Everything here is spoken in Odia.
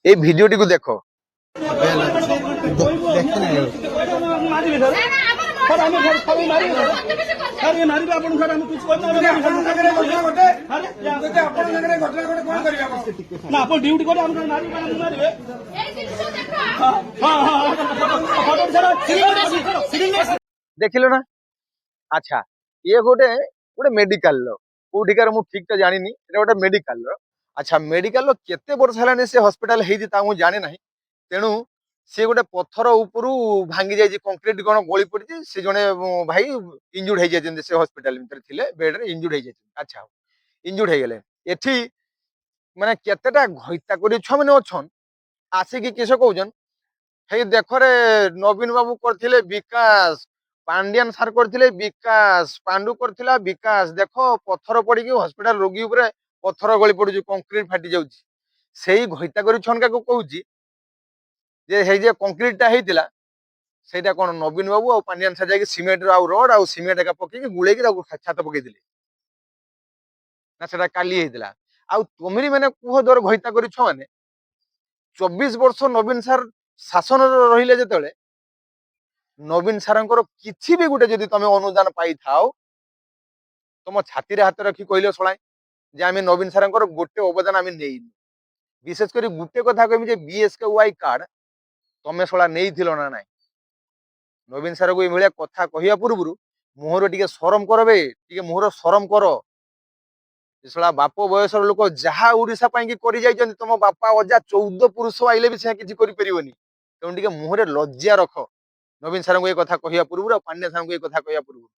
এই ভিডিওটিকে দেখো। ଦେଖିଲ ନା? ଆଚ୍ଛା, ଇଏ ଗୋଟେ ଗୋଟେ ମେଡିକାଲର କୋଉଠିକାର ମୁଁ ଠିକଟା ଜାଣିନି, এটা ଗୋଟେ ମେଡିକାଲର। ଆଚ୍ଛା, ମେଡିକାଲର କେତେ ବର୍ଷ ହେଲାଣି ସେ ହସ୍ପିଟାଲ ହେଇଛି ତା ମୁଁ ଜାଣି ନାହିଁ। ତେଣୁ ସେ ଗୋଟେ ପଥର ଉପରୁ ଭାଙ୍ଗି ଯାଇଛି, କଂକ୍ରିଟ କଣ ଗଳି ପଡିଛି, ସେ ଜଣେ ଭାଇ ଇଞ୍ଜୁର୍ଡ ହେଇଯାଇଛନ୍ତି, ସେ ହସ୍ପିଟାଲ ଭିତରେ ଥିଲେ, ବେଡରେ ଇଞ୍ଜୁର୍ଡ ହେଇଯାଇଛନ୍ତି। ଆଚ୍ଛା, ଇଞ୍ଜୁର୍ଡ ହେଇଗଲେ। ଏଠି ମାନେ କେତେଟା ଘଇତା କରି ଛୁଆ ମାନେ ଅଛନ୍, ଆସିକି କିସ କହୁଛନ୍, ହେଇ ଦେଖରେ ନବୀନ ବାବୁ କରିଥିଲେ ବିକାଶ, ପାଣ୍ଡିଆନ ସାର୍ କରିଥିଲେ ବିକାଶ, ପାଣ୍ଡୁ କରିଥିଲା ବିକାଶ, ଦେଖ ପଥର ପଡିକି ହସ୍ପିଟାଲ ରୋଗୀ ଉପରେ ପଥର ଗଳି ପଡୁଛି, କଂକ୍ରିଟ ଫାଟି ଯାଉଛି। ସେଇ ଘଇତା କରି ଛନକାକୁ କହୁଛି ଯେ ହେଇ ଯେ କଂକ୍ରିଟ ଟା ହେଇଥିଲା ସେଇଟା କଣ ନବୀନ ବାବୁ ଆଉ ପାଣ୍ଡିଆନ ସାର୍ ଯାଇକି ସିମେଣ୍ଟ ଆଉ ରଡ ଆଉ ସିମେଣ୍ଟ ଏକା ପକେଇକି ଗୁଳେଇକି ତାକୁ ଛାତ ପକେଇଥିଲେ ନା ସେଟା କାଲି ହେଇଥିଲା। ଆଉ ତୁମରି ମାନେ କୁହ ଦର ଘଇତା କରି ଛୁଆ ମାନେ 24 ବର୍ଷ ନବୀନ ସାର୍ ଶାସନରେ ରହିଲେ ଯେତେବେଳେ ନବୀନ ସାରଙ୍କର କିଛି ବି ଗୋଟେ ଯଦି ତମେ ଅନୁଦାନ ପାଇଥାଅ ତମ ଛାତିରେ ହାତ ରଖି କହିଲେ ଶଳାଏ ଯେ ଆମେ ନବୀନ ସାରଙ୍କର ଗୋଟେ ଅବଦାନ ଆମେ ନେଇନୁ। ବିଶେଷ କରି ଗୋଟେ କଥା କହିବି ଯେ BSKY କାର୍ଡ ତମେ ଶଳା ନେଇଥିଲ ନା ନାଇଁ? ନବୀନ ସାରକୁ ଏଇଭଳିଆ କଥା କହିବା ପୂର୍ବରୁ ମୁହଁରେ ଟିକେ ସରମ କର ବେ, ଟିକେ ମୁହଁର ସରମ କର। ଶଳା ବାପ ବୟସର ଲୋକ ଯାହା ଓଡିଶା ପାଇଁ କି କରି ଯାଇଛନ୍ତି, ତମ ବାପା ଅଜା 14 ପୁରୁଷ ଆଇଲେ ବି ସେ କିଛି କରିପାରିବନି। ତେଣୁ ଟିକେ ମୁହଁରେ ଲଜ୍ଜା ରଖ, ନବୀନ ସାରଙ୍କୁ ଏ କଥା କହିବା ପୂର୍ବରୁ ଆଉ ପାଣ୍ଡ୍ୟା ସାରଙ୍କୁ ଏ କଥା କହିବା ପୂର୍ବରୁ।